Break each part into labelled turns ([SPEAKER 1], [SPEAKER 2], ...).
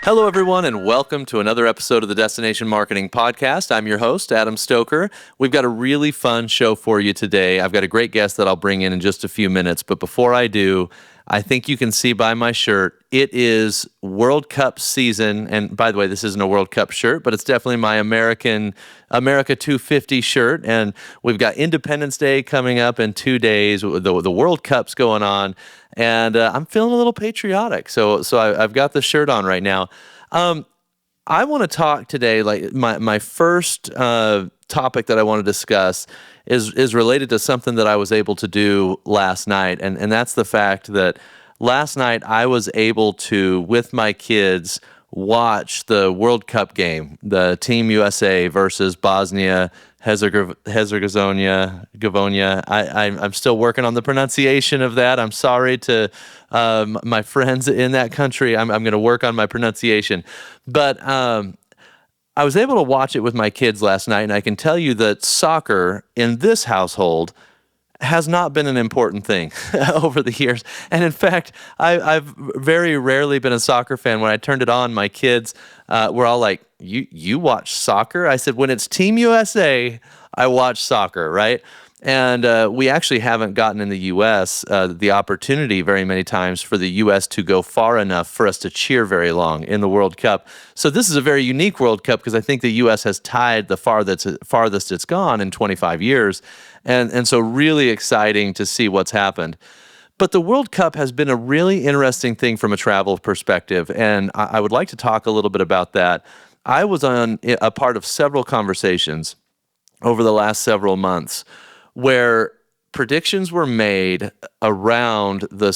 [SPEAKER 1] Hello, everyone, and welcome to another episode of the Destination Marketing Podcast. I'm your host, Adam Stoker. We've got a really fun show for you today. I've got a great guest that I'll bring in just a few minutes, but before I do, I think you can see by my shirt, it is World Cup season. And by the way, this isn't a World Cup shirt, but it's definitely my America 250 shirt. And we've got Independence Day coming up in 2 days. The World Cup's going on. And I'm feeling a little patriotic. So I've got the shirt on right now. I want to talk today, like my first topic that I want to discuss is related to something that I was able to do last night. And that's the fact that last night I was able to, with my kids, watch the World Cup game, the Team USA versus Bosnia Herzegovina. I'm still working on the pronunciation of that. I'm sorry to my friends in that country. I'm going to work on my pronunciation. But I was able to watch it with my kids last night, and I can tell you that soccer in this household has not been an important thing over the years. And in fact, I've very rarely been a soccer fan. When I turned it on, my kids were all like, you watch soccer? I said, when it's Team USA, I watch soccer, right? And we actually haven't gotten in the U.S. The opportunity very many times for the U.S. to go far enough for us to cheer very long in the World Cup. So this is a very unique World Cup because I think the U.S. has tied the farthest it's gone in 25 years. And so really exciting to see what's happened. But the World Cup has been a really interesting thing from a travel perspective, and I would like to talk a little bit about that. I was on a part of several conversations over the last several months where predictions were made around the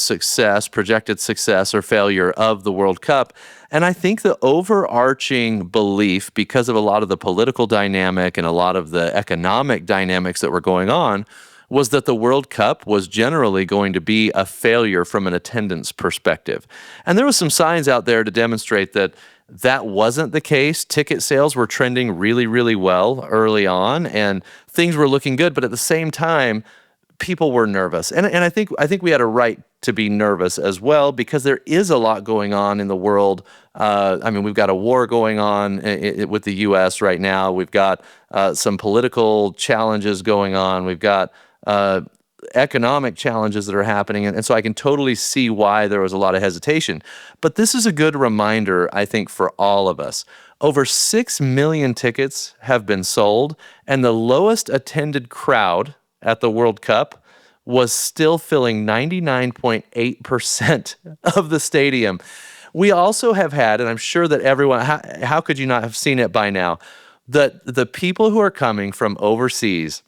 [SPEAKER 1] projected success or failure of the World Cup. And I think the overarching belief, because of a lot of the political dynamic and a lot of the economic dynamics that were going on, was that the World Cup was generally going to be a failure from an attendance perspective. And there were some signs out there to demonstrate that that wasn't the case. Ticket sales were trending really, really well early on, and things were looking good. But at the same time, people were nervous. And I think we had a right to be nervous as well, because there is a lot going on in the world. We've got a war going on with the U.S. right now. We've got some political challenges going on. We've got economic challenges that are happening. And so I can totally see why there was a lot of hesitation. But this is a good reminder, I think, for all of us. Over 6 million tickets have been sold, and the lowest attended crowd at the World Cup was still filling 99.8% of the stadium. We also have had, and I'm sure that everyone, how could you not have seen it by now, that the people who are coming from overseas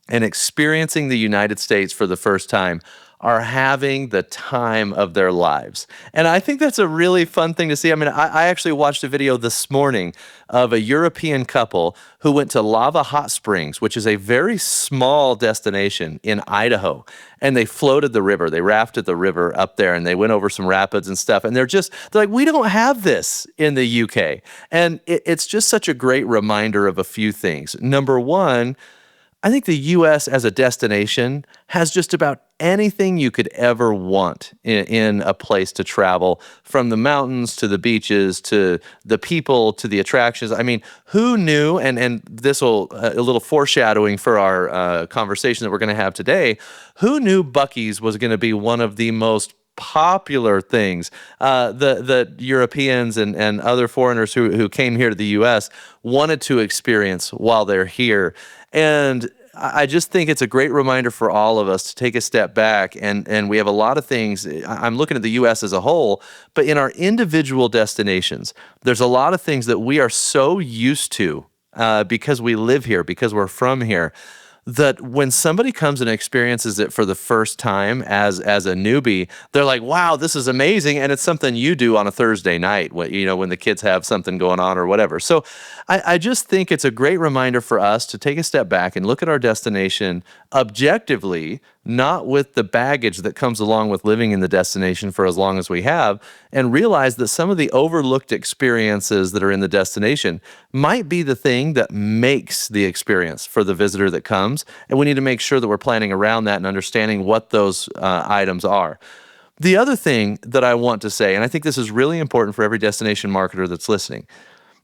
[SPEAKER 1] and experiencing the United States for the first time are having the time of their lives. And I think that's a really fun thing to see. I mean, I actually watched a video this morning of a European couple who went to Lava Hot Springs, which is a very small destination in Idaho. And they floated the river. They rafted the river up there, and they went over some rapids and stuff. And they're like, we don't have this in the UK. And it's just such a great reminder of a few things. Number one, I think the U.S. as a destination has just about anything you could ever want in a place to travel, from the mountains to the beaches to the people to the attractions. I mean, who knew, and this will, a little foreshadowing for our conversation that we're going to have today, who knew Buc-ee's was going to be one of the most popular things that Europeans and other foreigners who came here to the U.S. wanted to experience while they're here. And I just think it's a great reminder for all of us to take a step back, and we have a lot of things. I'm looking at the U.S. as a whole, but in our individual destinations, there's a lot of things that we are so used to because we live here, because we're from here, that when somebody comes and experiences it for the first time as a newbie, they're like, wow, this is amazing. And it's something you do on a Thursday night when the kids have something going on or whatever. So I just think it's a great reminder for us to take a step back and look at our destination objectively, not with the baggage that comes along with living in the destination for as long as we have, and realize that some of the overlooked experiences that are in the destination might be the thing that makes the experience for the visitor that comes. And we need to make sure that we're planning around that and understanding what those items are. The other thing that I want to say, and I think this is really important for every destination marketer that's listening,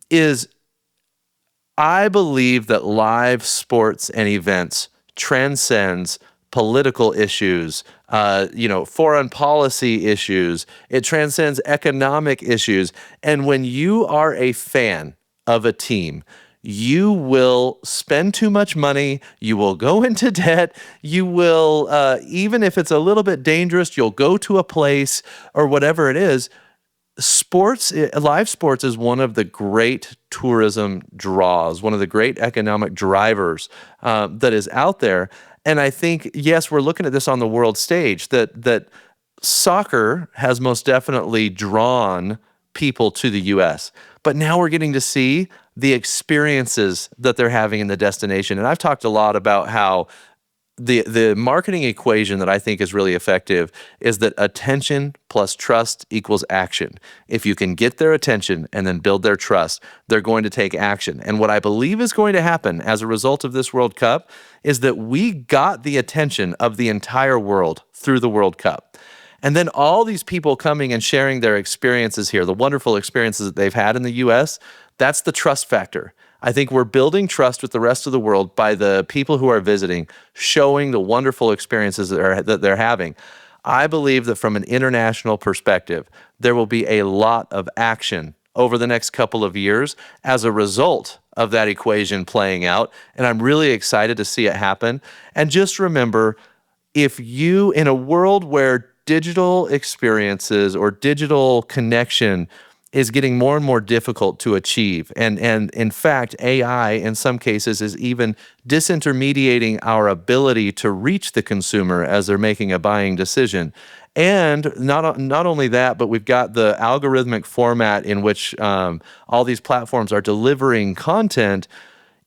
[SPEAKER 1] is I believe that live sports and events transcends political issues, foreign policy issues. It transcends economic issues. And when you are a fan of a team, you will spend too much money. You will go into debt. You will, even if it's a little bit dangerous, you'll go to a place or whatever it is. Live sports is one of the great tourism draws, one of the great economic drivers that is out there. And I think, yes, we're looking at this on the world stage, that soccer has most definitely drawn people to the U.S., but now we're getting to see the experiences that they're having in the destination. And I've talked a lot about how the marketing equation that I think is really effective is that attention plus trust equals action. If you can get their attention and then build their trust, they're going to take action. And what I believe is going to happen as a result of this World Cup is that we got the attention of the entire world through the World Cup. And then all these people coming and sharing their experiences here, the wonderful experiences that they've had in the U.S., that's the trust factor. I think we're building trust with the rest of the world by the people who are visiting, showing the wonderful experiences that they're having. I believe that from an international perspective, there will be a lot of action over the next couple of years as a result of that equation playing out. And I'm really excited to see it happen. And just remember, if you, in a world where digital experiences or digital connection is getting more and more difficult to achieve. And in fact, AI in some cases is even disintermediating our ability to reach the consumer as they're making a buying decision. And not only that, but we've got the algorithmic format in which all these platforms are delivering content.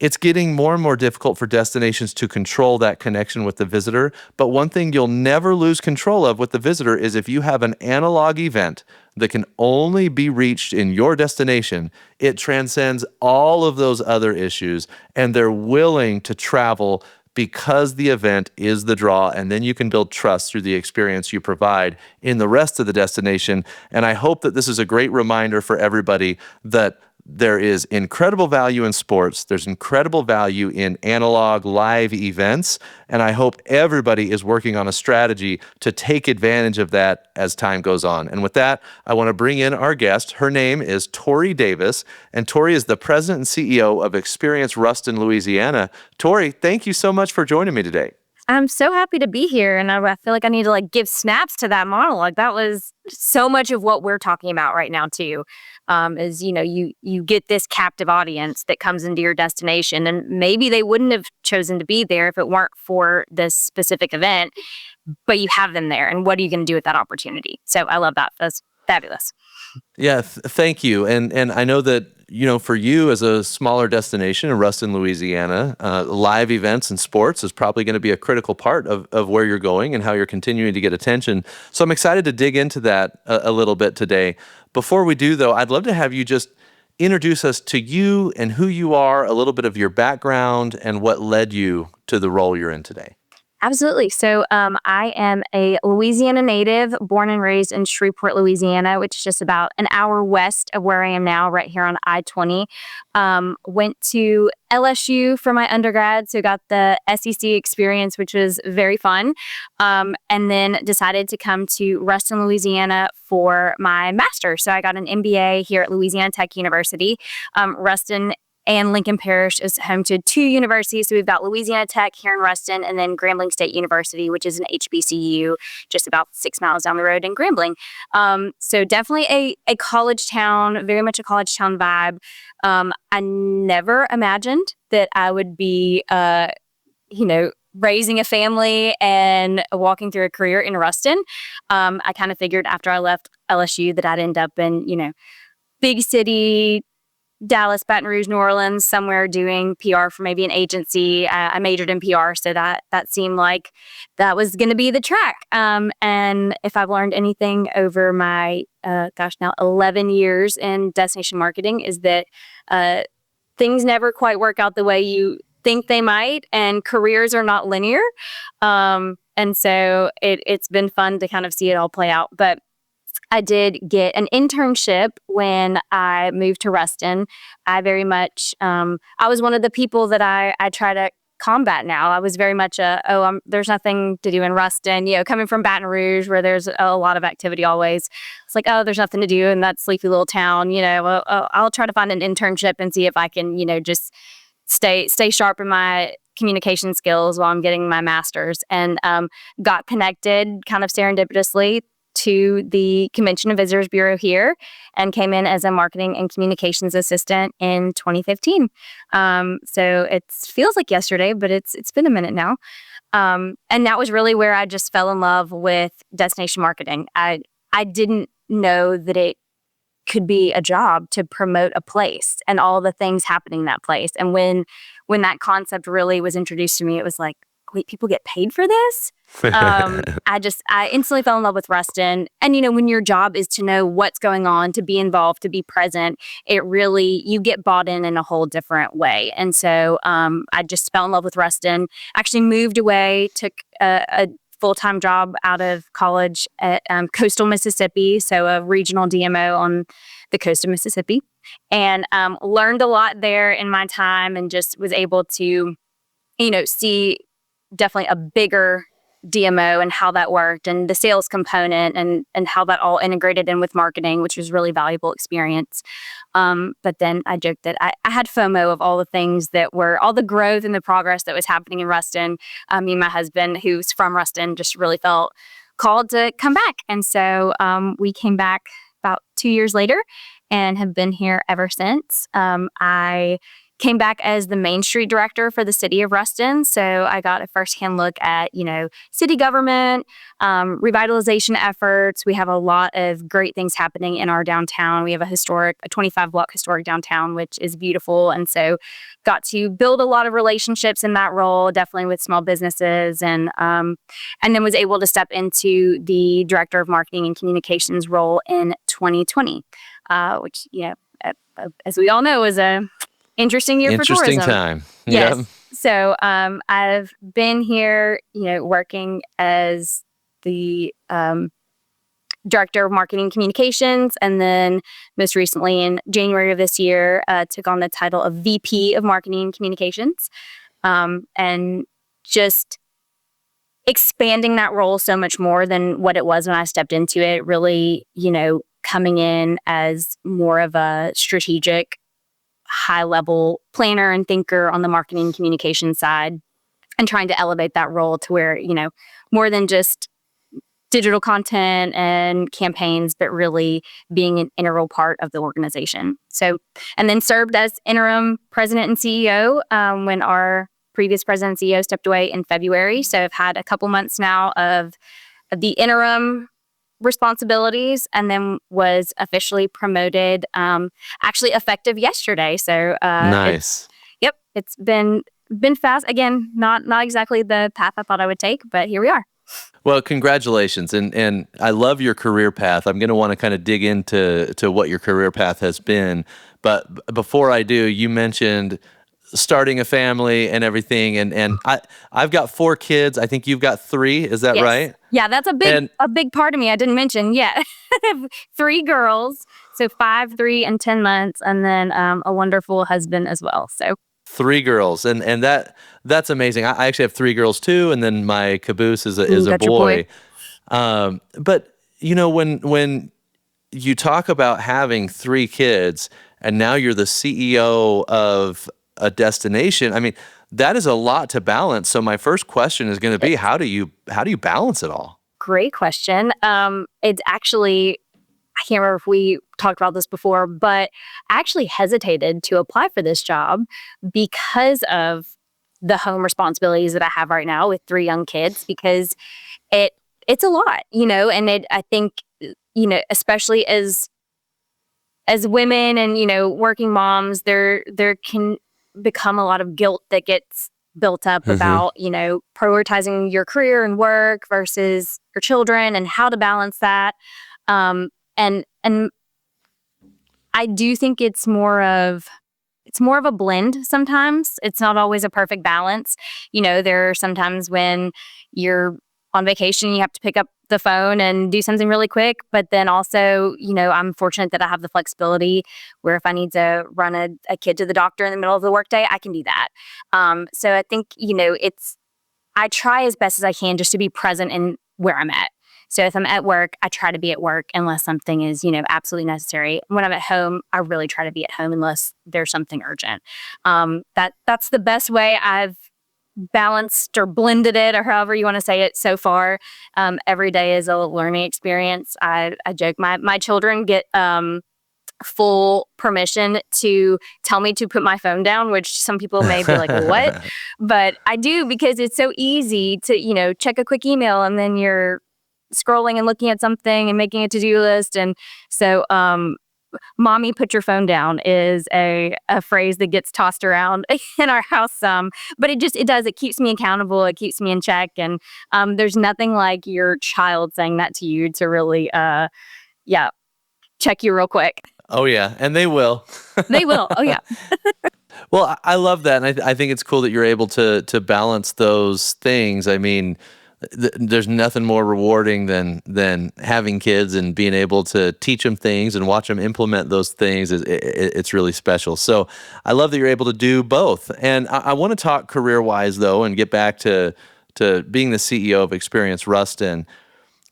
[SPEAKER 1] It's getting more and more difficult for destinations to control that connection with the visitor. But one thing you'll never lose control of with the visitor is if you have an analog event that can only be reached in your destination, it transcends all of those other issues, and they're willing to travel because the event is the draw, and then you can build trust through the experience you provide in the rest of the destination. And I hope that this is a great reminder for everybody that there is incredible value in sports. There's incredible value in analog live events. And I hope everybody is working on a strategy to take advantage of that as time goes on. And with that, I want to bring in our guest. Her name is Tori Davis, and Tori is the president and CEO of Experience Ruston, Louisiana. Tori, thank you so much for joining me today.
[SPEAKER 2] I'm so happy to be here, and I feel like I need to give snaps to that monologue. That was so much of what we're talking about right now too. Is you get this captive audience that comes into your destination, and maybe they wouldn't have chosen to be there if it weren't for this specific event, but you have them there, and what are you going to do with that opportunity? So I love that. That's fabulous.
[SPEAKER 1] Yeah, thank you. And I know that, for you as a smaller destination in Ruston, Louisiana, live events and sports is probably going to be a critical part of where you're going and how you're continuing to get attention. So I'm excited to dig into that a little bit today. Before we do, though, I'd love to have you just introduce us to you and who you are, a little bit of your background and what led you to the role you're in today.
[SPEAKER 2] Absolutely. So I am a Louisiana native, born and raised in Shreveport, Louisiana, which is just about an hour west of where I am now, right here on I-20. Went to LSU for my undergrad, so got the SEC experience, which was very fun. And then decided to come to Ruston, Louisiana for my master's. So I got an MBA here at Louisiana Tech University. Ruston and Lincoln Parish is home to two universities. So we've got Louisiana Tech here in Ruston, and then Grambling State University, which is an HBCU just about 6 miles down the road in Grambling. So definitely a college town, very much a college town vibe. I never imagined that I would be, raising a family and walking through a career in Ruston. I kind of figured after I left LSU that I'd end up in, big city, Dallas, Baton Rouge, New Orleans, somewhere doing PR for maybe an agency. I majored in PR, so that seemed like that was going to be the track. And if I've learned anything over my, now 11 years in destination marketing, is that things never quite work out the way you think they might, and careers are not linear. And so it's been fun to kind of see it all play out. But I did get an internship when I moved to Ruston. I very much, I was one of the people that I try to combat now. I was very much there's nothing to do in Ruston. Coming from Baton Rouge, where there's a lot of activity always. It's like, there's nothing to do in that sleepy little town. I'll try to find an internship and see if I can, just stay sharp in my communication skills while I'm getting my master's, and got connected kind of serendipitously to the Convention and Visitors Bureau here, and came in as a marketing and communications assistant in 2015. So it feels like yesterday, but it's been a minute now. And that was really where I just fell in love with destination marketing. I didn't know that it could be a job to promote a place and all the things happening in that place. And when that concept really was introduced to me, it was like, wait, people get paid for this? I instantly fell in love with Ruston. And, when your job is to know what's going on, to be involved, to be present, you get bought in a whole different way. And so I just fell in love with Ruston, actually moved away, took a full-time job out of college at coastal Mississippi, so a regional DMO on the coast of Mississippi, and learned a lot there in my time, and just was able to, see definitely a bigger DMO and how that worked, and the sales component, and how that all integrated in with marketing, which was really valuable experience. But then I joked that I had FOMO of all the things that were, all the growth and the progress that was happening in Ruston. Me and my husband, who's from Ruston, just really felt called to come back. And so we came back about 2 years later and have been here ever since. I came back as the Main Street director for the city of Ruston. So I got a firsthand look at, city government, revitalization efforts. We have a lot of great things happening in our downtown. We have a 25-block historic downtown, which is beautiful. And so got to build a lot of relationships in that role, definitely with small businesses, and then was able to step into the director of marketing and communications role in 2020, which, as we all know, was a interesting year for tourism.
[SPEAKER 1] Interesting time.
[SPEAKER 2] Yes.
[SPEAKER 1] Yep.
[SPEAKER 2] So I've been here, working as the director of marketing and communications, and then most recently in January of this year, took on the title of VP of marketing and communications, and just expanding that role so much more than what it was when I stepped into it. Really, coming in as more of a strategic, high-level planner and thinker on the marketing and communication side, and trying to elevate that role to where, more than just digital content and campaigns, but really being an integral part of the organization. So, and then served as interim president and CEO when our previous president and CEO stepped away in February. So I've had a couple months now of the interim responsibilities, and then was officially promoted actually effective yesterday. So
[SPEAKER 1] Nice.
[SPEAKER 2] It's been fast. Again, not exactly the path I thought I would take, but here we are.
[SPEAKER 1] Well, congratulations. And I love your career path. I'm going to want to kind of dig into what your career path has been. But before I do, you mentioned starting a family and everything. And I've got 4 kids. I think you've got 3. Is that
[SPEAKER 2] Yes.
[SPEAKER 1] right?
[SPEAKER 2] Yeah, that's a big part of me I didn't mention. Yeah. I have 3 girls, so 5, 3, and 10 months, and then a wonderful husband as well. So
[SPEAKER 1] 3 girls, and that's amazing. I actually have 3 girls too, and then my caboose is a boy. But when you talk about having 3 kids, and now you're the CEO of a destination, I mean, that is a lot to balance. So my first question is going to be, how do you balance it all?
[SPEAKER 2] Great question. It's actually, I can't remember if we talked about this before, but I actually hesitated to apply for this job because of the home responsibilities that I have right now with 3 young kids, because it's a lot, and I think, especially as women and, working moms, there can become a lot of guilt that gets built up about, prioritizing your career and work versus your children and how to balance that. And I do think it's more of a blend sometimes. It's not always a perfect balance. There are sometimes when you're on vacation, you have to pick up the phone and do something really quick. But then also, I'm fortunate that I have the flexibility where if I need to run a kid to the doctor in the middle of the workday, I can do that. So I think, I try as best as I can just to be present in where I'm at. So if I'm at work, I try to be at work unless something is, absolutely necessary. When I'm at home, I really try to be at home unless there's something urgent. That's the best way I've balanced or blended it, or however you want to say it so far. Every day is a learning experience. I joke my children get full permission to tell me to put my phone down, which some people may be like, what? But I do, because it's so easy to, check a quick email and then you're scrolling and looking at something and making a to-do list. And so, mommy, put your phone down is a phrase that gets tossed around in our house some, but it keeps me accountable. It keeps me in check. And there's nothing like your child saying that to you to really, check you real quick.
[SPEAKER 1] Oh yeah, and they will.
[SPEAKER 2] They will. Oh yeah.
[SPEAKER 1] Well, I love that, and I think it's cool that you're able to balance those things. I mean, there's nothing more rewarding than having kids and being able to teach them things and watch them implement those things. It's really special. So I love that you're able to do both. And I want to talk career-wise though, and get back to being the CEO of Experience Ruston.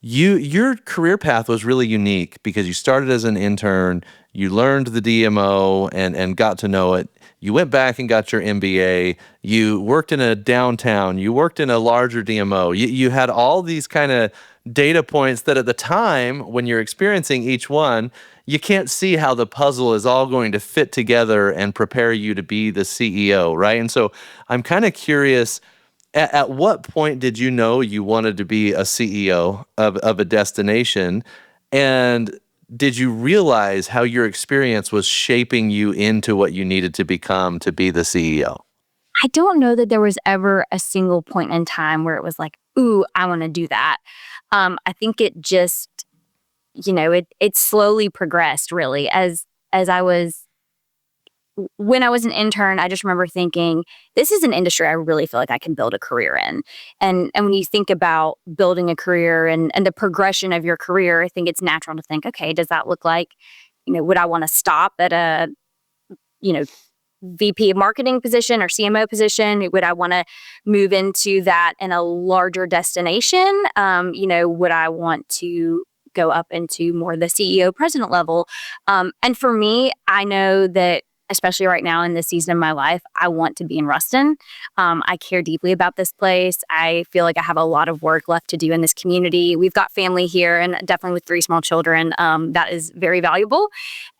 [SPEAKER 1] Your career path was really unique because you started as an intern, you learned the DMO and got to know it. You went back and got your MBA. You worked in a downtown. You worked in a larger DMO. You had all these kind of data points that at the time when you're experiencing each one, you can't see how the puzzle is all going to fit together and prepare you to be the CEO, right? And so I'm kind of curious, at what point did you know you wanted to be a CEO of a destination? And did you realize how your experience was shaping you into what you needed to become to be the CEO?
[SPEAKER 2] I don't know that there was ever a single point in time where it was like, ooh, I want to do that. I think it just, it slowly progressed really as I was. When I was an intern, I just remember thinking, this is an industry I really feel like I can build a career in. And when you think about building a career and the progression of your career, I think it's natural to think, okay, does that look like, would I want to stop at a, you know, VP of marketing position or CMO position? Would I want to move into that in a larger destination? Would I want to go up into more the CEO president level? And for me, I know that especially right now in this season of my life, I want to be in Ruston. I care deeply about this place. I feel like I have a lot of work left to do in this community. We've got family here, and definitely with 3 small children, that is very valuable.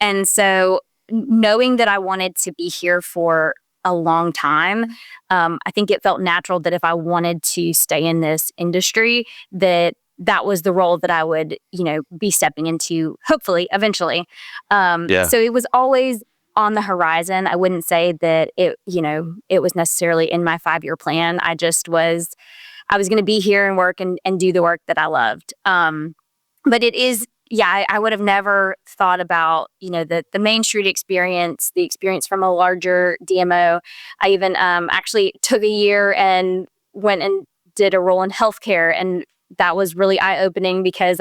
[SPEAKER 2] And so knowing that I wanted to be here for a long time, I think it felt natural that if I wanted to stay in this industry, that was the role that I would, be stepping into, hopefully, eventually.
[SPEAKER 1] Yeah.
[SPEAKER 2] So it was always on the horizon. I wouldn't say that it was necessarily in my 5-year plan. I was going to be here and work and do the work that I loved. But it is, I would have never thought about, the Main Street experience, the experience from a larger DMO. I even actually took a year and went and did a role in healthcare. And that was really eye-opening because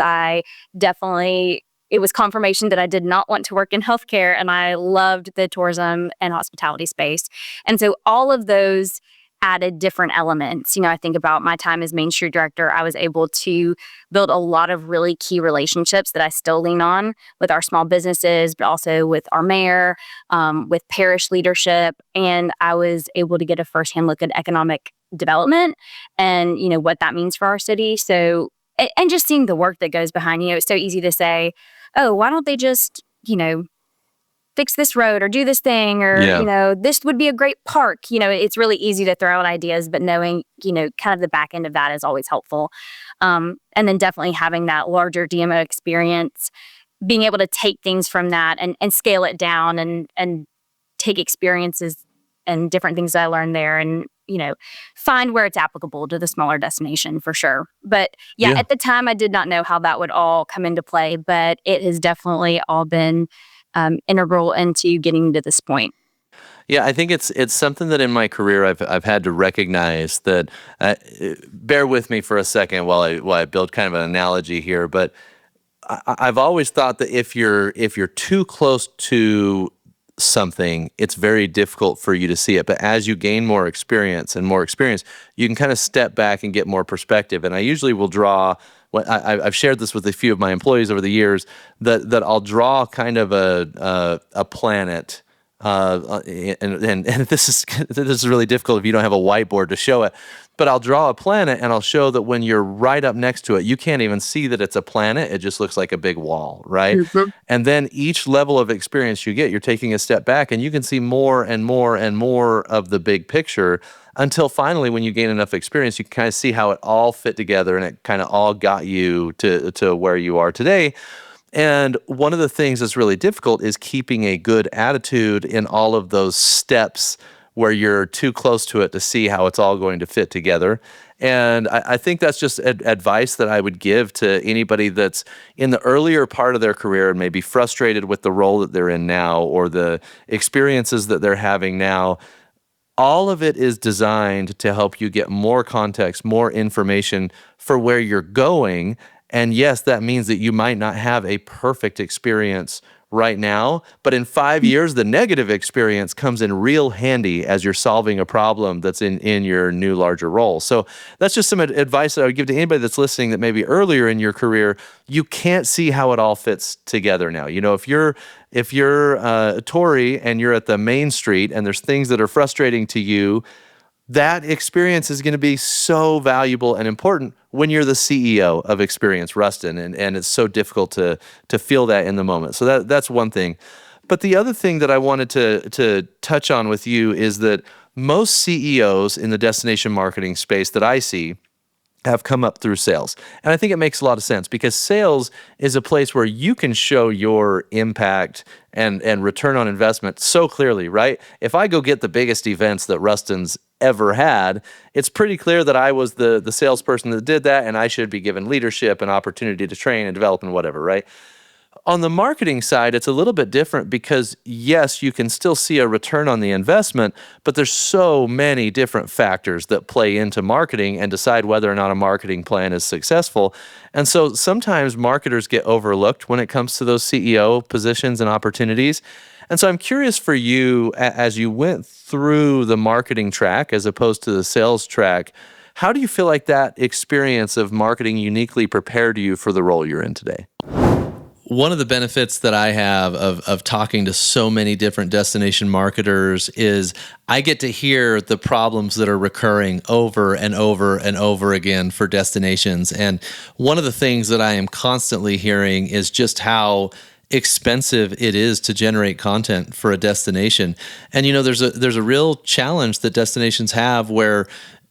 [SPEAKER 2] it was confirmation that I did not want to work in healthcare, and I loved the tourism and hospitality space. And so all of those added different elements. I think about my time as Main Street director, I was able to build a lot of really key relationships that I still lean on with our small businesses, but also with our mayor, with parish leadership. And I was able to get a firsthand look at economic development and, what that means for our city. So, and just seeing the work that goes behind, it's so easy to say, oh, why don't they just, fix this road or do this thing or,
[SPEAKER 1] Yeah.
[SPEAKER 2] This would be a great park. It's really easy to throw out ideas, but knowing, kind of the back end of that is always helpful. And then definitely having that larger DMO experience, being able to take things from that and scale it down and take experiences and different things that I learned there and, find where it's applicable to the smaller destination for sure. But
[SPEAKER 1] Yeah.
[SPEAKER 2] at the time, I did not know how that would all come into play, but it has definitely all been integral into getting to this point.
[SPEAKER 1] Yeah, I think it's something that in my career I've had to recognize that. Bear with me for a second while I build kind of an analogy here, but I've always thought that if you're too close to something, it's very difficult for you to see it. But as you gain more experience and more experience, you can kind of step back and get more perspective. And I usually will draw. I've shared this with a few of my employees over the years that I'll draw kind of a planet. And this is really difficult if you don't have a whiteboard to show it. But I'll draw a planet and I'll show that when you're right up next to it, you can't even see that it's a planet. It just looks like a big wall, right?
[SPEAKER 2] Mhm.
[SPEAKER 1] And then each level of experience you get, you're taking a step back and you can see more and more and more of the big picture until finally, when you gain enough experience, you can kind of see how it all fit together and it kind of all got you to where you are today. And one of the things that's really difficult is keeping a good attitude in all of those steps where you're too close to it to see how it's all going to fit together. And I think that's just advice that I would give to anybody that's in the earlier part of their career and maybe frustrated with the role that they're in now or the experiences that they're having now. All of it is designed to help you get more context, more information for where you're going. And yes, that means that you might not have a perfect experience right now, but in 5 years, the negative experience comes in real handy as you're solving a problem that's in your new larger role. So that's just some advice that I would give to anybody that's listening that maybe earlier in your career, you can't see how it all fits together now. You know, if you're Tori and you're at the main street and there's things that are frustrating to you, that experience is going to be so valuable and important when you're the CEO of Experience Ruston, and it's so difficult to feel that in the moment. So that's one thing. But the other thing that I wanted to touch on with you is that most CEOs in the destination marketing space that I see have come up through sales. And I think it makes a lot of sense because sales is a place where you can show your impact and return on investment so clearly, right? If I go get the biggest events that Ruston's ever had, it's pretty clear that I was the salesperson that did that and I should be given leadership and opportunity to train and develop and whatever, right? On the marketing side, it's a little bit different because yes, you can still see a return on the investment, but there's so many different factors that play into marketing and decide whether or not a marketing plan is successful. And so sometimes marketers get overlooked when it comes to those CEO positions and opportunities. And so I'm curious for you, as you went through the marketing track as opposed to the sales track, how do you feel like that experience of marketing uniquely prepared you for the role you're in today? One of the benefits that I have of talking to so many different destination marketers is I get to hear the problems that are recurring over and over and over again for destinations. And one of the things that I am constantly hearing is just how expensive it is to generate content for a destination. And you know, there's a real challenge that destinations have where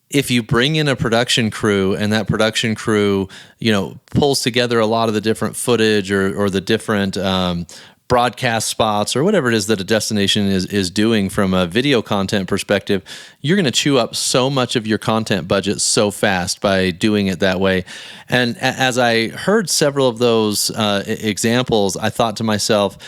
[SPEAKER 1] if you bring in a production crew and that production crew, you know, pulls together a lot of the different footage or the different broadcast spots or whatever it is that a destination is doing from a video content perspective, you're going to chew up so much of your content budget so fast by doing it that way. And as I heard several of those examples, I thought to myself,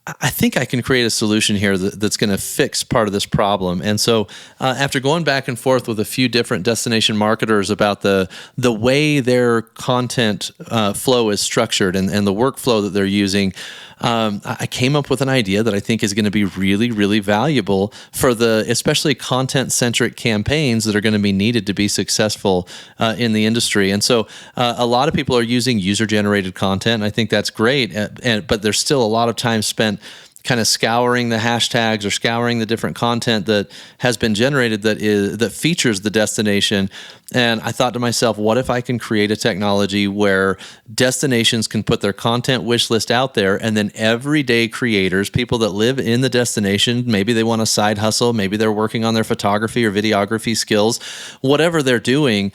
[SPEAKER 1] I think I can create a solution here that's going to fix part of this problem. And so after going back and forth with a few different destination marketers about the way their content flow is structured and the workflow that they're using, I came up with an idea that I think is going to be really, really valuable for the especially content-centric campaigns that are going to be needed to be successful in the industry. And so a lot of people are using user-generated content, and I think that's great, but there's still a lot of time spent kind of scouring the hashtags or scouring the different content that has been generated that features the destination. And I thought to myself, what if I can create a technology where destinations can put their content wish list out there, and then everyday creators, people that live in the destination, maybe they want a side hustle, maybe they're working on their photography or videography skills, whatever they're doing,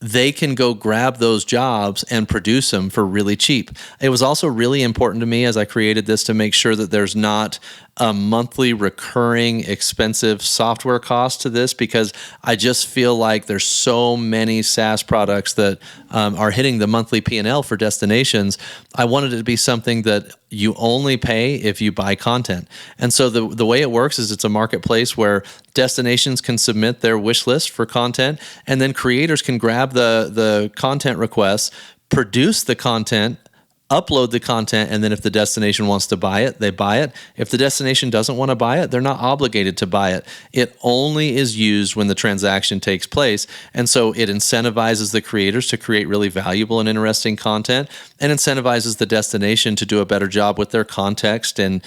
[SPEAKER 1] they can go grab those jobs and produce them for really cheap. It was also really important to me as I created this to make sure that there's not a monthly recurring expensive software cost to this, because I just feel like there's so many SaaS products that are hitting the monthly P&L for destinations. I wanted it to be something that you only pay if you buy content. And so the way it works is it's a marketplace where destinations can submit their wish list for content, and then creators can grab the content requests, produce the content, upload the content, and then if the destination wants to buy it, they buy it. If the destination doesn't want to buy it, they're not obligated to buy it. It only is used when the transaction takes place. And so it incentivizes the creators to create really valuable and interesting content, and incentivizes the destination to do a better job with their context and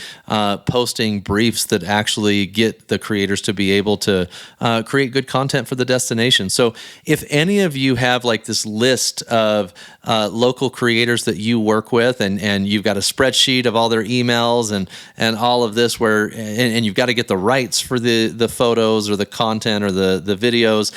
[SPEAKER 1] posting briefs that actually get the creators to be able to create good content for the destination. So if any of you have like this list of local creators that you work with, and you've got a spreadsheet of all their emails and all of this, where and you've got to get the rights for the photos or the content or the videos.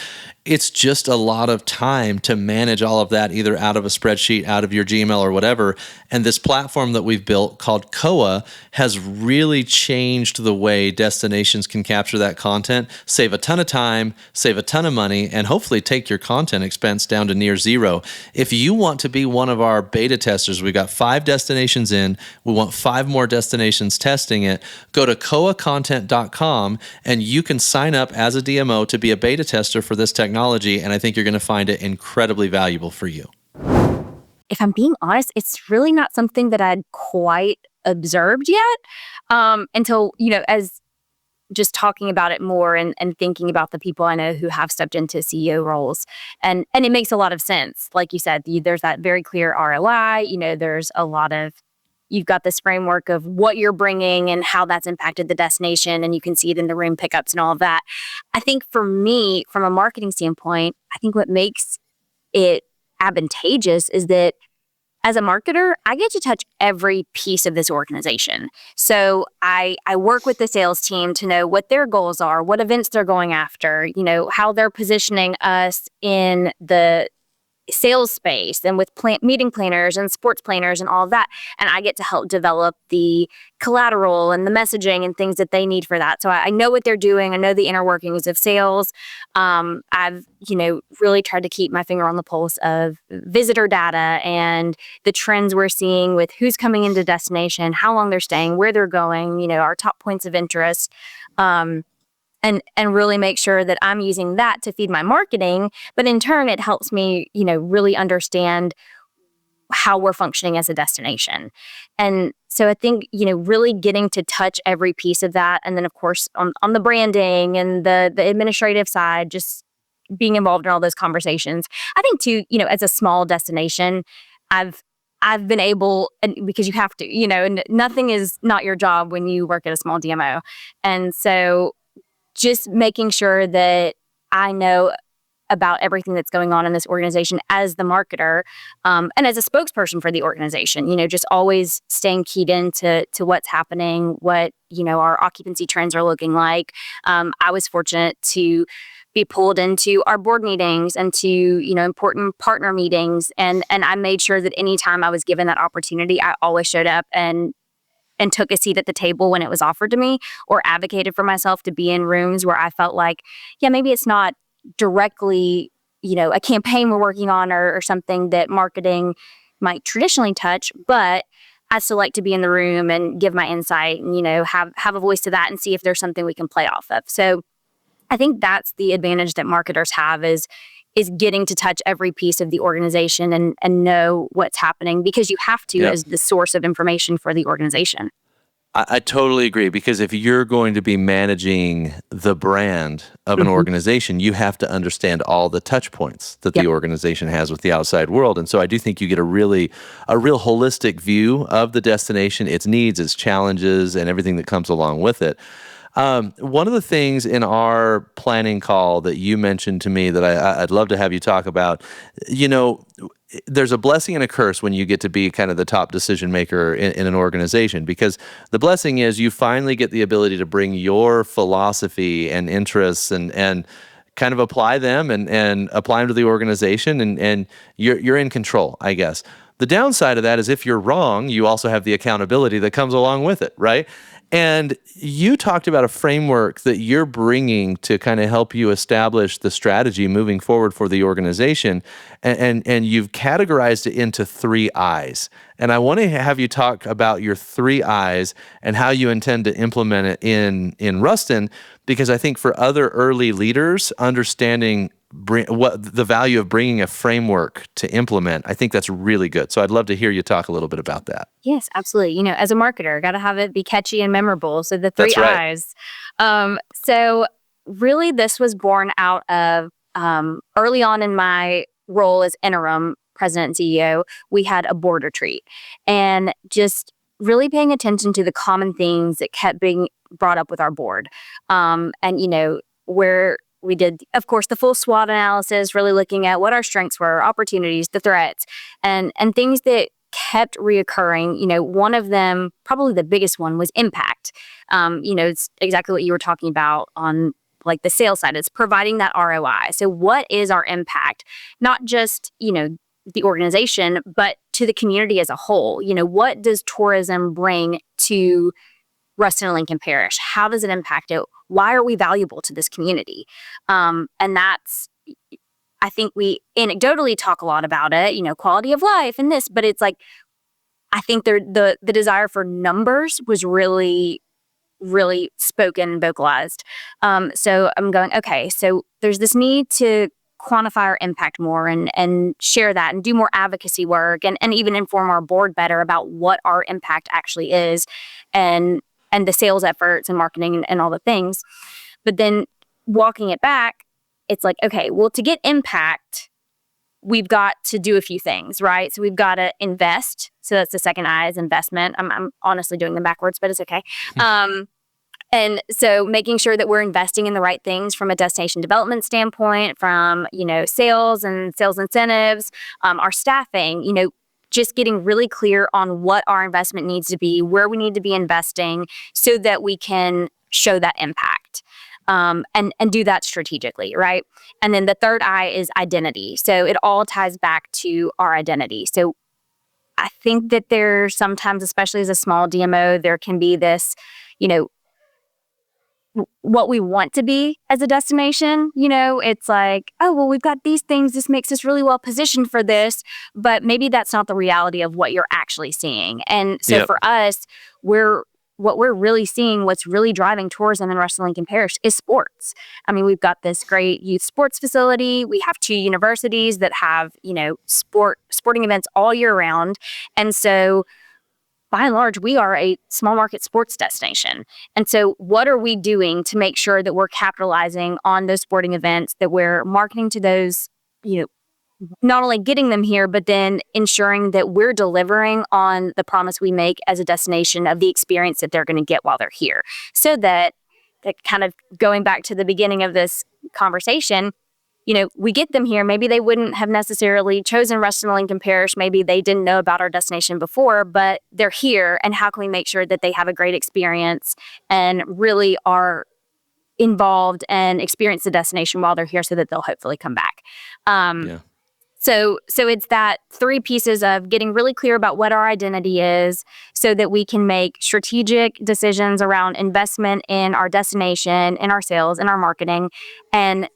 [SPEAKER 1] It's just a lot of time to manage all of that, either out of a spreadsheet, out of your Gmail or whatever. And this platform that we've built called Koa has really changed the way destinations can capture that content, save a ton of time, save a ton of money, and hopefully take your content expense down to near zero. If you want to be one of our beta testers, we've got 5 destinations in. We want 5 more destinations testing it. Go to koacontent.com and you can sign up as a DMO to be a beta tester for this technology. And I think you're going to find it incredibly valuable for you.
[SPEAKER 2] If I'm being honest, it's really not something that I'd quite observed yet until, as just talking about it more and thinking about the people I know who have stepped into CEO roles. And it makes a lot of sense. Like you said, there's that very clear ROI. There's a lot of, you've got this framework of what you're bringing and how that's impacted the destination, and you can see it in the room pickups and all of that. I think for me, from a marketing standpoint, I think what makes it advantageous is that as a marketer, I get to touch every piece of this organization. So I work with the sales team to know what their goals are, what events they're going after, how they're positioning us in the sales space and with meeting planners and sports planners and all of that. And I get to help develop the collateral and the messaging and things that they need for that. So I know what they're doing. I know the inner workings of sales. I've, really tried to keep my finger on the pulse of visitor data and the trends we're seeing with who's coming into destination, how long they're staying, where they're going, our top points of interest. And really make sure that I'm using that to feed my marketing. But in turn, it helps me, really understand how we're functioning as a destination. And so I think, really getting to touch every piece of that. And then, of course, on the branding and the administrative side, just being involved in all those conversations. I think, too, as a small destination, I've been able, and because you have to, and nothing is not your job when you work at a small DMO. And so just making sure that I know about everything that's going on in this organization as the marketer and as a spokesperson for the organization, just always staying keyed into what's happening, what, our occupancy trends are looking like. I was fortunate to be pulled into our board meetings and to, important partner meetings. And I made sure that anytime I was given that opportunity, I always showed up and took a seat at the table when it was offered to me, or advocated for myself to be in rooms where I felt like, maybe it's not directly, a campaign we're working on or something that marketing might traditionally touch, but I still like to be in the room and give my insight and, have a voice to that and see if there's something we can play off of. So I think that's the advantage that marketers have is getting to touch every piece of the organization and know what's happening, because you have to as the source of information for the organization.
[SPEAKER 1] I totally agree, because if you're going to be managing the brand of an organization, you have to understand all the touch points that the organization has with the outside world. And so I do think you get a real holistic view of the destination, its needs, its challenges, and everything that comes along with it. One of the things in our planning call that you mentioned to me that I'd love to have you talk about, there's a blessing and a curse when you get to be kind of the top decision maker in an organization, because the blessing is you finally get the ability to bring your philosophy and interests and kind of apply them and apply them to the organization, and you're in control, I guess. The downside of that is if you're wrong, you also have the accountability that comes along with it, right? And you talked about a framework that you're bringing to kind of help you establish the strategy moving forward for the organization, and you've categorized it into 3 I's. And I want to have you talk about your 3 I's and how you intend to implement it in Ruston, because I think for other early leaders, understanding what the value of bringing a framework to implement, I think that's really good. So I'd love to hear you talk a little bit about that.
[SPEAKER 2] Yes, absolutely. As a marketer, got to have it be catchy and memorable. So the 3
[SPEAKER 1] That's right.
[SPEAKER 2] I's. So really, this was born out of early on in my role as interim president and CEO. We had a board retreat, and just really paying attention to the common things that kept being brought up with our board. Where we did, of course, the full SWOT analysis, really looking at what our strengths were, opportunities, the threats, and things that kept reoccurring. One of them, probably the biggest one, was impact. It's exactly what you were talking about on like the sales side. It's providing that ROI. So what is our impact? Not just, the organization, but to the community as a whole. What does tourism bring to Ruston and Lincoln Parish? How does it impact it? Why are we valuable to this community? And that's, I think we anecdotally talk a lot about it, quality of life and this, but it's like, I think the desire for numbers was really, really spoken and vocalized. So I'm going, okay, so there's this need to quantify our impact more and share that and do more advocacy work and even inform our board better about what our impact actually is and the sales efforts and marketing and all the things. But then walking it back, it's like, okay, well, to get impact, we've got to do a few things, right? So we've got to invest. So that's the second I is investment. I'm honestly doing them backwards, but it's okay. And so making sure that we're investing in the right things from a destination development standpoint, from, sales and sales incentives, our staffing, just getting really clear on what our investment needs to be, where we need to be investing so that we can show that impact. And do that strategically, right? And then the third I is identity. So it all ties back to our identity. So I think that there's sometimes, especially as a small DMO, there can be this, what we want to be as a destination. It's like, oh, well, we've got these things. This makes us really well positioned for this, but maybe that's not the reality of what you're actually seeing. And so for us, what we're really seeing, what's really driving tourism in Ruston Lincoln Parish is sports. I mean, we've got this great youth sports facility. We have 2 universities that have, sporting events all year round. And so by and large, we are a small market sports destination. And so what are we doing to make sure that we're capitalizing on those sporting events, that we're marketing to those, not only getting them here, but then ensuring that we're delivering on the promise we make as a destination of the experience that they're going to get while they're here. So that kind of going back to the beginning of this conversation, we get them here. Maybe they wouldn't have necessarily chosen Ruston Lincoln Parish. Maybe they didn't know about our destination before, but they're here. And how can we make sure that they have a great experience and really are involved and experience the destination while they're here so that they'll hopefully come back? So it's that 3 pieces of getting really clear about what our identity is so that we can make strategic decisions around investment in our destination, in our sales, in our marketing. And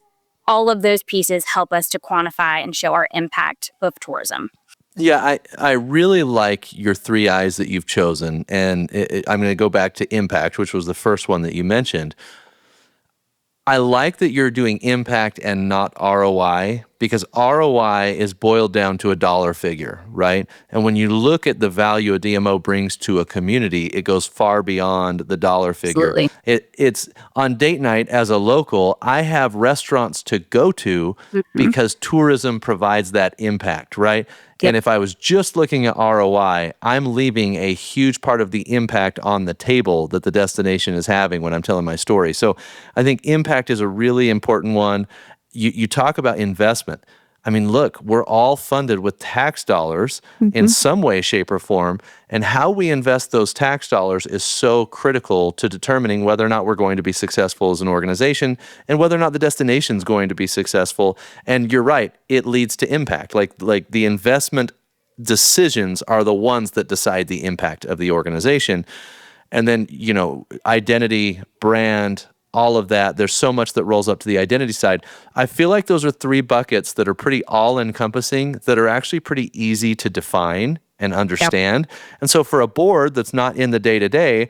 [SPEAKER 2] all of those pieces help us to quantify and show our impact of tourism.
[SPEAKER 1] Yeah, I really like your 3 I's that you've chosen. And I'm going to go back to impact, which was the first one that you mentioned. I like that you're doing impact and not ROI, because ROI is boiled down to a dollar figure, right? And when you look at the value a DMO brings to a community, it goes far beyond the dollar figure.
[SPEAKER 2] Absolutely.
[SPEAKER 1] It's on date night as a local, I have restaurants to go to because tourism provides that impact, right?
[SPEAKER 2] Yep.
[SPEAKER 1] And if I was just looking at ROI, I'm leaving a huge part of the impact on the table that the destination is having when I'm telling my story. So I think impact is a really important one. You talk about investment. I mean, look, we're all funded with tax dollars in
[SPEAKER 2] Mhm.
[SPEAKER 1] some way, shape, or form. And how we invest those tax dollars is so critical to determining whether or not we're going to be successful as an organization and whether or not the destination is going to be successful. And you're right, it leads to impact. Like the investment decisions are the ones that decide the impact of the organization. And then, identity, brand, all of that. There's so much that rolls up to the identity side. I feel like those are three buckets that are pretty all encompassing, that are actually pretty easy to define and
[SPEAKER 2] Yep.
[SPEAKER 1] understand. And so for a board that's not in the day to day,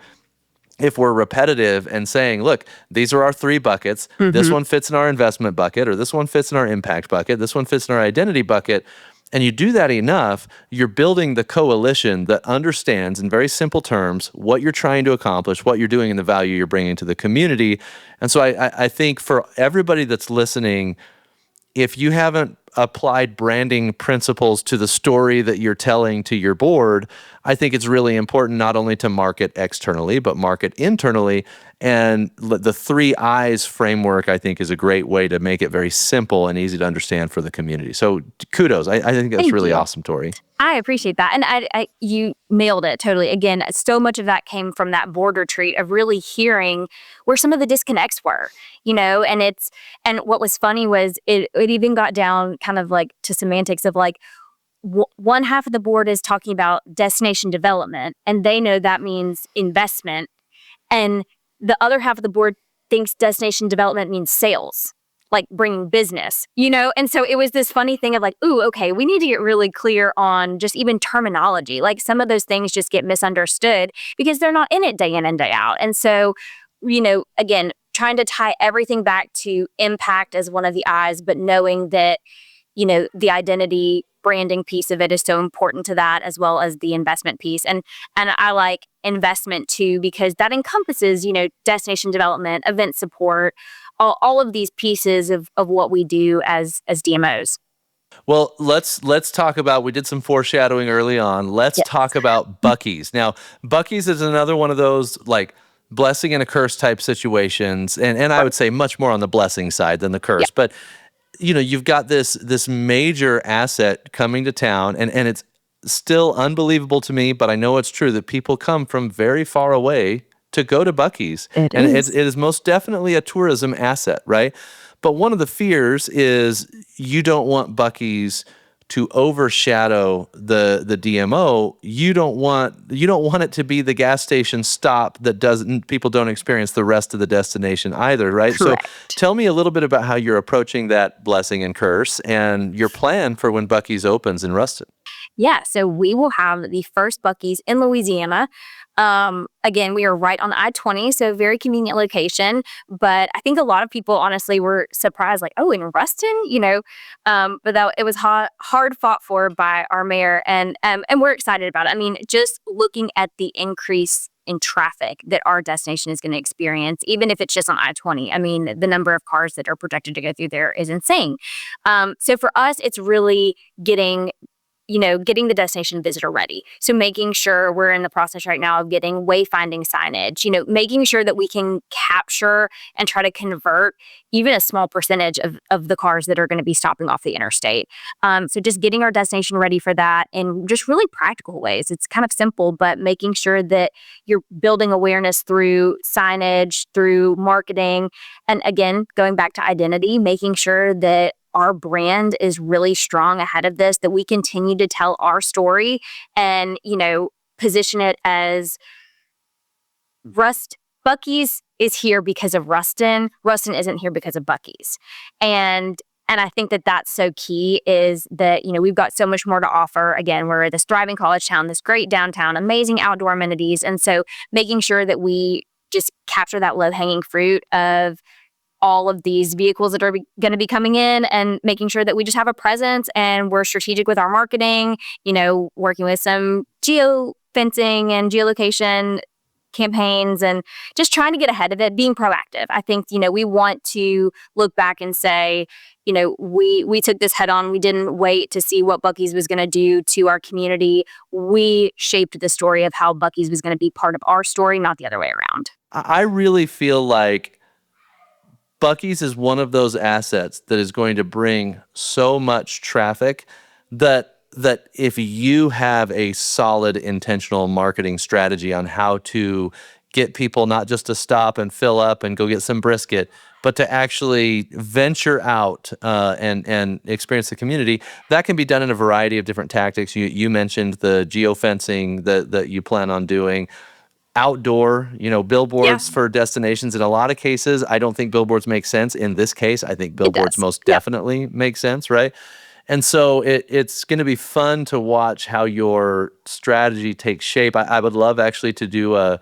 [SPEAKER 1] if we're repetitive and saying, look, these are our three buckets, this
[SPEAKER 2] Mhm.
[SPEAKER 1] one fits in our investment bucket, or this one fits in our impact bucket, this one fits in our identity bucket, and you do that enough, you're building the coalition that understands in very simple terms what you're trying to accomplish, what you're doing, and the value you're bringing to the community. And so I think for everybody that's listening, if you haven't applied branding principles to the story that you're telling to your board, I think it's really important not only to market externally, but market internally. And the three I's framework, I think, is a great way to make it very simple and easy to understand for the community. So kudos. I think that's
[SPEAKER 2] Thank
[SPEAKER 1] really
[SPEAKER 2] you.
[SPEAKER 1] awesome, Tori.
[SPEAKER 2] I appreciate that. And you nailed it totally. Again, so much of that came from that board retreat of really hearing where some of the disconnects were, and what was funny was it even got down kind of like to semantics of like, one half of the board is talking about destination development and they know that means investment. And the other half of the board thinks destination development means sales, like bringing business. And so it was this funny thing of like, ooh, okay, we need to get really clear on just even terminology. Like some of those things just get misunderstood because they're not in it day in and day out. And so, again, trying to tie everything back to impact as one of the eyes, but knowing that the identity branding piece of it is so important to that as well as the investment piece. And I like investment too, because that encompasses, destination development, event support, all of these pieces of what we do as DMOs.
[SPEAKER 1] Well, let's talk about. We did some foreshadowing early on. Let's talk
[SPEAKER 2] Yes.
[SPEAKER 1] about Buc-ee's. Now, Buc-ee's is another one of those like blessing and a curse type situations, and I
[SPEAKER 2] Right.
[SPEAKER 1] would say much more on the blessing side than the
[SPEAKER 2] Yeah.
[SPEAKER 1] curse. But you've got this major asset coming to town, and it's still unbelievable to me, but I know it's true that people come from very far away to go to Buc-ee's,
[SPEAKER 2] It
[SPEAKER 1] and it
[SPEAKER 2] is.
[SPEAKER 1] is most definitely a tourism asset, right? But one of the fears is you don't want Buc-ee's to overshadow the DMO. You don't want it to be the gas station stop that doesn't people don't experience the rest of the destination either, right? So
[SPEAKER 2] Correct.
[SPEAKER 1] tell me a little bit about how you're approaching that blessing and curse and your plan for when Buc-ee's opens in Ruston.
[SPEAKER 2] Yeah, so we will have the first Buc-ee's in Louisiana. Again, we are right on I-20, so very convenient location. But I think a lot of people honestly were surprised, like, oh, in Ruston. But that it was hard fought for by our mayor, and we're excited about it. I mean, just looking at the increase in traffic that our destination is going to experience, even if it's just on I-20. I mean, the number of cars that are projected to go through there is insane. So for us, it's really getting the destination visitor ready. So making sure we're in the process right now of getting wayfinding signage, making sure that we can capture and try to convert even a small percentage of the cars that are going to be stopping off the interstate. So just getting our destination ready for that in just really practical ways. It's kind of simple, but making sure that you're building awareness through signage, through marketing. And again, going back to identity, making sure that our brand is really strong ahead of this, that we continue to tell our story and, position it as Buc-ee's is here because of Ruston. Ruston isn't here because of Buc-ee's. And I think that that's so key is that, we've got so much more to offer. Again, we're this thriving college town, this great downtown, amazing outdoor amenities. And so making sure that we just capture that low hanging fruit of all of these vehicles that are going to be coming in and making sure that we just have a presence and we're strategic with our marketing, working with some geo fencing and geolocation campaigns and just trying to get ahead of it, being proactive. I think, we want to look back and say, we took this head on. We didn't wait to see what Buc-ee's was going to do to our community. We shaped the story of how Buc-ee's was going to be part of our story, not the other way around.
[SPEAKER 1] I really feel like Buc-ee's is one of those assets that is going to bring so much traffic that if you have a solid intentional marketing strategy on how to get people not just to stop and fill up and go get some brisket, but to actually venture out and experience the community, that can be done in a variety of different tactics. You mentioned the geofencing that you plan on doing. Outdoor,
[SPEAKER 2] Yeah,
[SPEAKER 1] billboards for destinations. In a lot of cases, I don't think billboards make sense. In this case, I think
[SPEAKER 2] it
[SPEAKER 1] billboards
[SPEAKER 2] does.
[SPEAKER 1] most
[SPEAKER 2] Yep.
[SPEAKER 1] definitely make sense, right? And so it's going to be fun to watch how your strategy takes shape. I would love actually to do a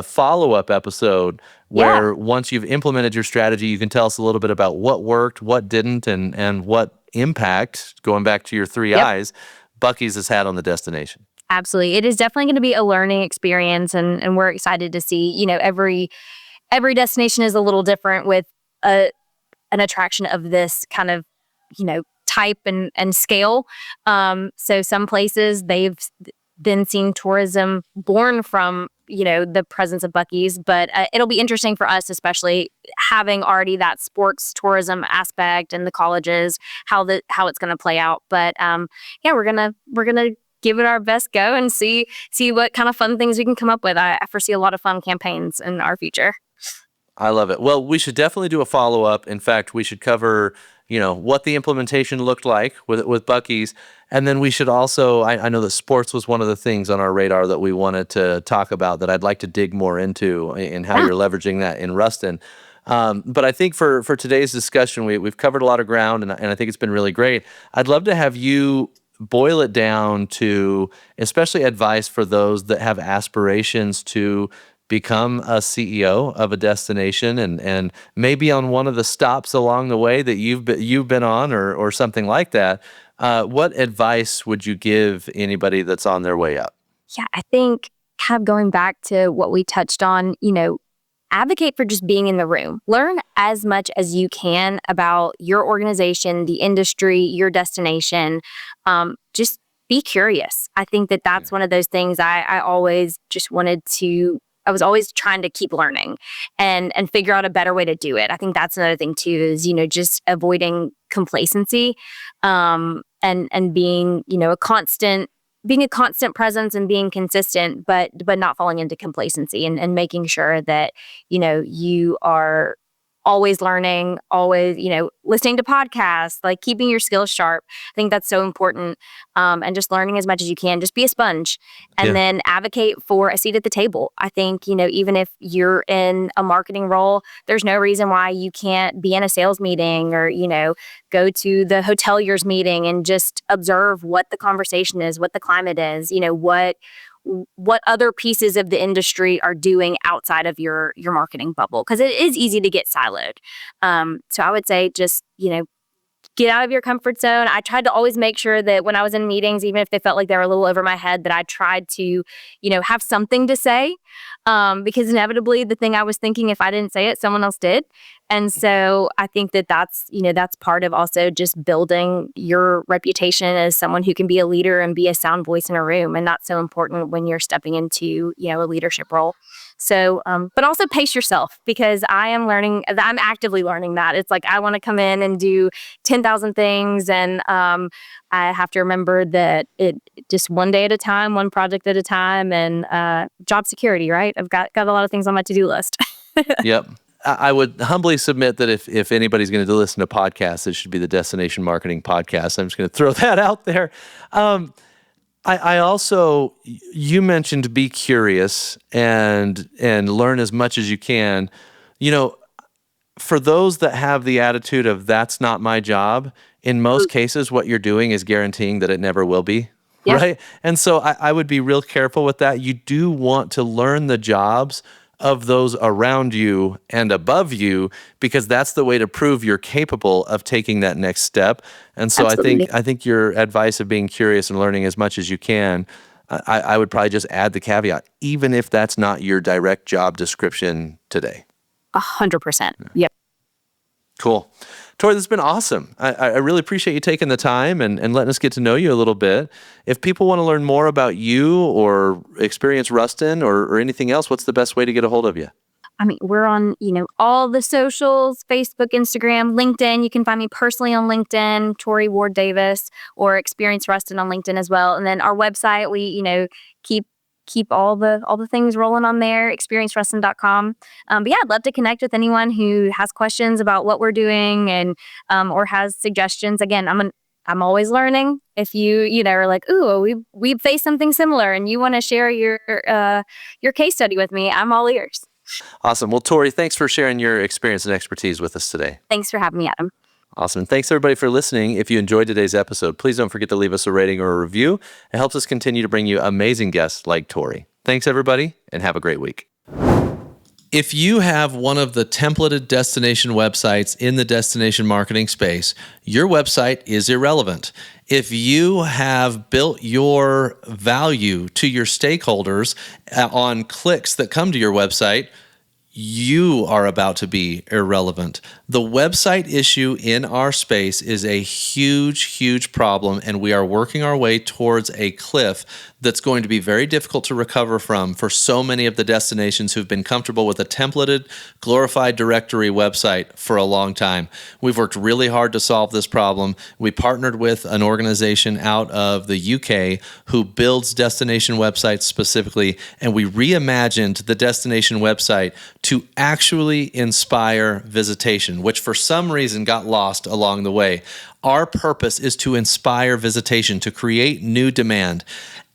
[SPEAKER 1] follow-up episode
[SPEAKER 2] Yeah.
[SPEAKER 1] where once you've implemented your strategy, you can tell us a little bit about what worked, what didn't, and what impact, going back to your three
[SPEAKER 2] Yep.
[SPEAKER 1] eyes, Buc-ee's has had on the destination.
[SPEAKER 2] Absolutely. It is definitely going to be a learning experience, and we're excited to see, every destination is a little different with a an attraction of this kind of, type and scale. So some places they've been seeing tourism born from, the presence of Buc-ee's, but it'll be interesting for us, especially having already that sports tourism aspect and the colleges, how it's going to play out. But yeah, we're gonna give it our best go and see what kind of fun things we can come up with. I foresee a lot of fun campaigns in our future.
[SPEAKER 1] I love it. Well, we should definitely do a follow up. In fact, we should cover, what the implementation looked like with Buc-ee's, and then we should also. I know that sports was one of the things on our radar that we wanted to talk about that I'd like to dig more into in how
[SPEAKER 2] Yeah.
[SPEAKER 1] you're leveraging that in Ruston. But I think for today's discussion, we've covered a lot of ground, and I think it's been really great. I'd love to have you boil it down to especially advice for those that have aspirations to become a CEO of a destination and maybe on one of the stops along the way that you've been on or something like that. What advice would you give anybody that's on their way up?
[SPEAKER 2] Yeah, I think kind of going back to what we touched on, advocate for just being in the room. Learn as much as you can about your organization, the industry, your destination. Just be curious. I think that
[SPEAKER 1] Yeah.
[SPEAKER 2] that's one of those things I always just wanted to. I was always trying to keep learning and figure out a better way to do it. I think that's another thing too is just avoiding complacency, and being a constant presence and being consistent, but not falling into complacency and making sure that, you are always learning, always, listening to podcasts, like keeping your skills sharp. I think that's so important. And just learning as much as you can, just be a sponge and
[SPEAKER 1] Yeah.
[SPEAKER 2] then advocate for a seat at the table. I think, even if you're in a marketing role, there's no reason why you can't be in a sales meeting or, go to the hoteliers meeting and just observe what the conversation is, what the climate is, what other pieces of the industry are doing outside of your marketing bubble, because it is easy to get siloed. So I would say just get out of your comfort zone. I tried to always make sure that when I was in meetings, even if they felt like they were a little over my head, that I tried to, have something to say, because inevitably the thing I was thinking, if I didn't say it, someone else did. And so I think that that's part of also just building your reputation as someone who can be a leader and be a sound voice in a room. And that's so important when you're stepping into, a leadership role. So, but also pace yourself, because I'm actively learning that. It's like I want to come in and do 10,000 things. And I have to remember that it just one day at a time, one project at a time, and job security, right? I've got a lot of things on my to-do list.
[SPEAKER 1] Yep. I would humbly submit that if anybody's going to listen to podcasts, it should be the Destination Marketing Podcast. I'm just going to throw that out there. I also, you mentioned be curious and learn as much as you can. For those that have the attitude of that's not my job, in most cases, what you're doing is guaranteeing that it never will be.
[SPEAKER 2] Yeah,
[SPEAKER 1] Right. And so I would be real careful with that. You do want to learn the jobs of those around you and above you, because that's the way to prove you're capable of taking that next step. And so I
[SPEAKER 2] absolutely.
[SPEAKER 1] think I think your advice of being curious and learning as much as you can, I would probably just add the caveat, even if that's not your direct job description today.
[SPEAKER 2] 100%. Yep.
[SPEAKER 1] Cool. Tori, this has been awesome. I really appreciate you taking the time and letting us get to know you a little bit. If people want to learn more about you or Experience Ruston or anything else, what's the best way to get a hold of you?
[SPEAKER 2] I mean, we're on, all the socials, Facebook, Instagram, LinkedIn. You can find me personally on LinkedIn, Tori Ward Davis, or Experience Ruston on LinkedIn as well. And then our website, we, keep keep all the things rolling on there, experienceruston.com. But yeah, I'd love to connect with anyone who has questions about what we're doing and or has suggestions. Again, I'm always learning. If you are like, ooh, we faced something similar, and you want to share your case study with me, I'm all ears.
[SPEAKER 1] Awesome. Well, Tori, thanks for sharing your experience and expertise with us today.
[SPEAKER 2] Thanks for having me, Adam.
[SPEAKER 1] Awesome. And thanks everybody for listening. If you enjoyed today's episode, please don't forget to leave us a rating or a review. It helps us continue to bring you amazing guests like Tori. Thanks everybody, and have a great week. If you have one of the templated destination websites in the destination marketing space, your website is irrelevant. If you have built your value to your stakeholders on clicks that come to your website, you are about to be irrelevant. The website issue in our space is a huge, huge problem, and we are working our way towards a cliff that's going to be very difficult to recover from for so many of the destinations who've been comfortable with a templated, glorified directory website for a long time. We've worked really hard to solve this problem. We partnered with an organization out of the UK who builds destination websites specifically, and we reimagined the destination website to actually inspire visitation, which for some reason got lost along the way. Our purpose is to inspire visitation, to create new demand.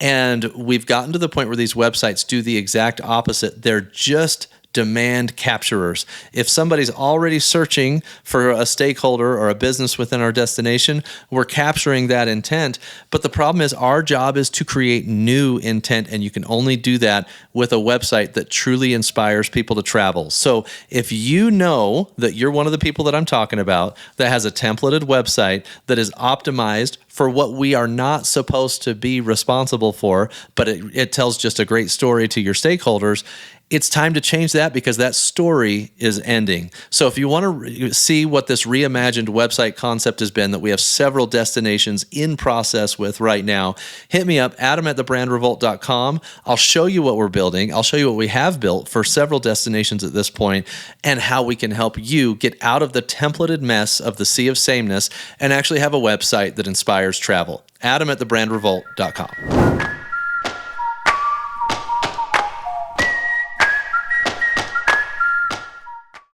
[SPEAKER 1] And we've gotten to the point where these websites do the exact opposite. They're just demand capturers. If somebody's already searching for a stakeholder or a business within our destination, we're capturing that intent. But the problem is our job is to create new intent, and you can only do that with a website that truly inspires people to travel. So if you know that you're one of the people that I'm talking about that has a templated website that is optimized for what we are not supposed to be responsible for, but it tells just a great story to your stakeholders, it's time to change that because that story is ending. So if you want to see what this reimagined website concept has been that we have several destinations in process with right now, hit me up, adam@thebrandrevolt.com. I'll show you what we're building. I'll show you what we have built for several destinations at this point and how we can help you get out of the templated mess of the sea of sameness and actually have a website that inspires travel. adam@thebrandrevolt.com.